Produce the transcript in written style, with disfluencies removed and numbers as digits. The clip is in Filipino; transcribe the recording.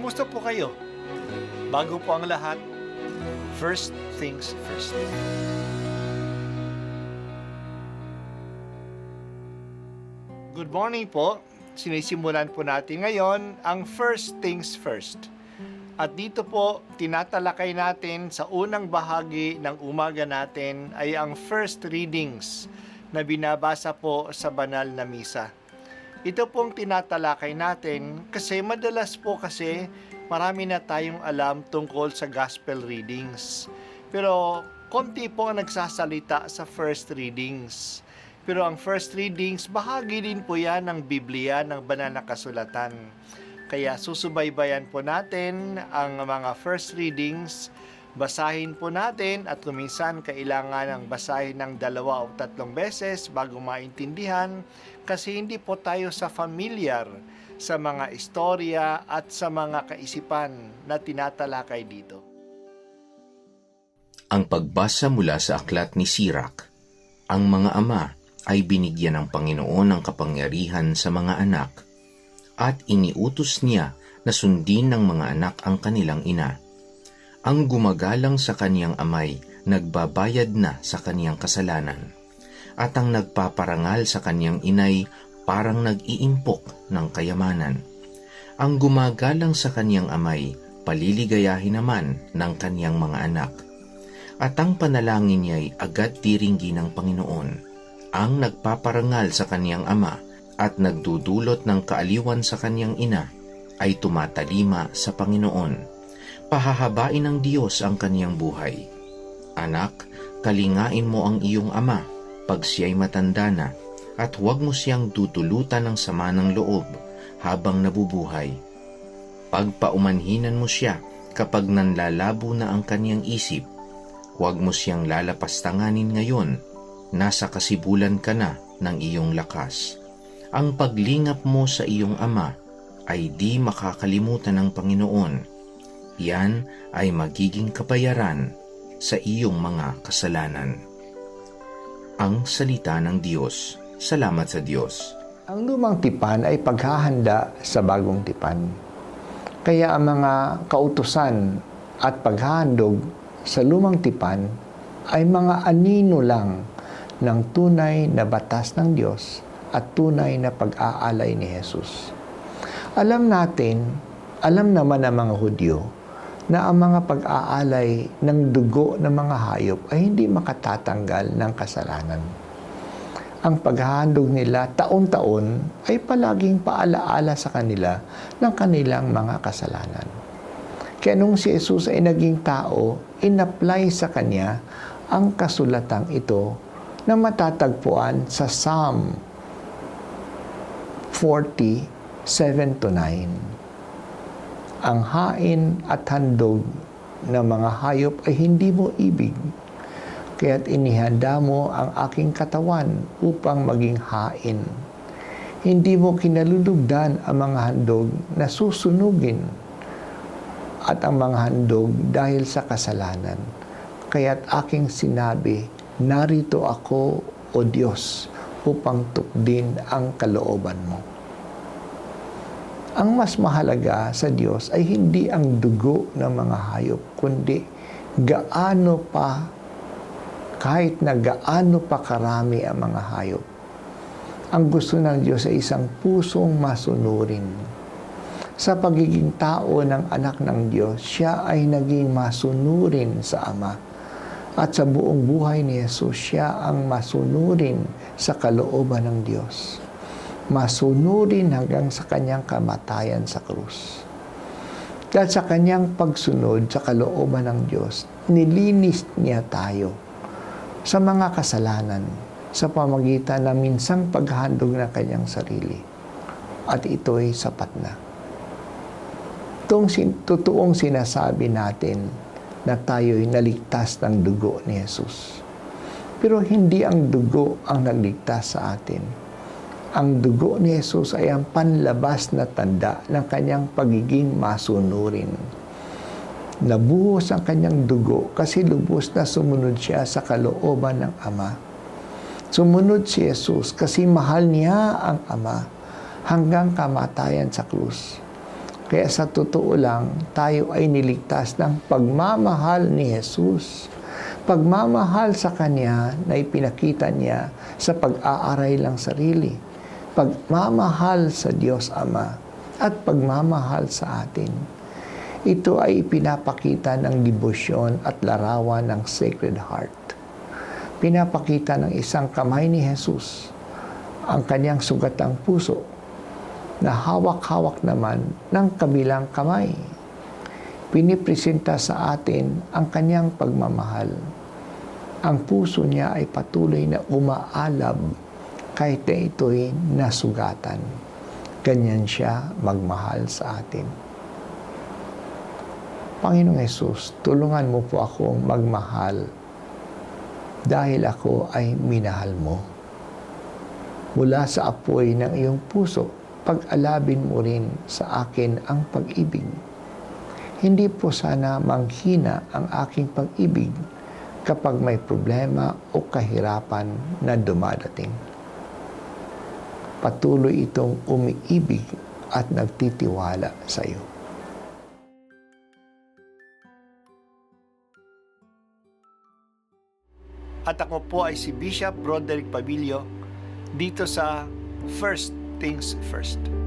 Kumusta po kayo? Bago po ang lahat, first things first. Good morning po. Sinisimulan po natin ngayon ang first things first. At dito po, tinatalakay natin sa unang bahagi ng umaga natin ay ang first readings na binabasa po sa banal na misa. Ito pong tinatalakay natin kasi madalas po kasi marami na tayong alam tungkol sa gospel readings. Pero konti po ang nagsasalita sa first readings. Pero ang first readings, bahagi din po yan ng Biblia, ng banal na kasulatan. Kaya susubaybayan po natin ang mga first readings, basahin po natin at kuminsan kailangan ng basahin ng 2 o 3 beses bago maintindihan kasi hindi po tayo sa familiar sa mga istorya at sa mga kaisipan na tinatalakay dito. Ang pagbasa mula sa aklat ni Sirach. Ang mga ama ay binigyan ng Panginoon ng kapangyarihan sa mga anak at iniutos niya na sundin ng mga anak ang kanilang ina. Ang gumagalang sa kaniyang amay, nagbabayad na sa kaniyang kasalanan. At ang nagpaparangal sa kaniyang inay, parang nag-iimpok ng kayamanan. Ang gumagalang sa kaniyang amay, paliligayahin naman ng kaniyang mga anak. At ang panalangin niya'y agad tiringgi ng Panginoon. Ang nagpaparangal sa kaniyang ama at nagdudulot ng kaaliwan sa kaniyang ina ay tumatalima sa Panginoon. Pahahabain ng Diyos ang kaniyang buhay. Anak, kalingain mo ang iyong ama pag siya'y matanda na at huwag mo siyang dudulutan ng sama ng loob habang nabubuhay. Pagpaumanhinan mo siya kapag nanlalabo na ang kaniyang isip. Huwag mo siyang lalapastanganin ngayon. Nasa kasibulan ka na ng iyong lakas. Ang paglingap mo sa iyong ama ay di makakalimutan ng Panginoon. Yan ay magiging kabayaran sa iyong mga kasalanan. Ang salita ng Diyos. Salamat sa Diyos. Ang lumang tipan ay paghahanda sa bagong tipan. Kaya ang mga kautusan at paghahandog sa lumang tipan ay mga anino lang ng tunay na batas ng Diyos at tunay na pag-aalay ni Jesus. Alam naman ng mga Hudyo na ang mga pag-aalay ng dugo ng mga hayop ay hindi makatatanggal ng kasalanan. Ang paghahandog nila taon-taon ay palaging paalaala sa kanila ng kanilang mga kasalanan. Kaya nung si Jesus ay naging tao, in-apply sa kanya ang kasulatang ito na matatagpuan sa Psalm 40:7-9. Ang hain at handog ng mga hayop ay hindi mo ibig, kaya't inihanda mo ang aking katawan upang maging hain. Hindi mo kinalulugdan ang mga handog na susunugin at ang mga handog dahil sa kasalanan. Kaya't aking sinabi, narito ako, O Diyos, upang tukdin ang kalooban mo. Ang mas mahalaga sa Diyos ay hindi ang dugo ng mga hayop, kundi kahit na gaano pa karami ang mga hayop. Ang gusto ng Diyos ay isang pusong masunurin. Sa pagiging tao ng anak ng Diyos, siya ay naging masunurin sa Ama. At sa buong buhay ni Jesus, siya ang masunurin sa kalooban ng Diyos. Masunurin hanggang sa kanyang kamatayan sa krus. Dahil sa kanyang pagsunod sa kalooban ng Diyos, nilinis niya tayo sa mga kasalanan sa pamagitan ng minsang paghandog ng kanyang sarili. At ito'y sapat na. Totoong sinasabi natin na tayo'y naligtas ng dugo ni Jesus. Pero hindi ang dugo ang nagligtas sa atin. Ang dugo ni Jesus ay ang panlabas na tanda ng kanyang pagiging masunurin. Nabuhos ang kanyang dugo kasi lubos na sumunod siya sa kalooban ng Ama. Sumunod si Jesus kasi mahal niya ang Ama hanggang kamatayan sa krus. Kaya sa totoo lang, tayo ay niligtas ng pagmamahal ni Jesus. Pagmamahal sa Kanya na ipinakita niya sa pag-aaray lang sarili. Pagmamahal sa Diyos Ama at pagmamahal sa atin. Ito ay ipinapakita ng debosyon at larawan ng Sacred Heart. Pinapakita ng isang kamay ni Jesus ang kanyang sugatang puso na hawak-hawak naman ng kabilang kamay. Pinipresenta sa atin ang kanyang pagmamahal. Ang puso niya ay patuloy na umaalab kahit na ito'y nasugatan. Ganyan siya magmahal sa atin. Panginoong Hesus, tulungan mo po akong magmahal dahil ako ay minahal mo. Mula sa apoy ng iyong puso, pag-alabin mo rin sa akin ang pag-ibig. Hindi po sana manghina ang aking pag-ibig kapag may problema o kahirapan na dumadating. Patuloy itong umiibig at nagtitiwala sa iyo. At ako po ay si Bishop Broderick Pabilio dito sa First Things First.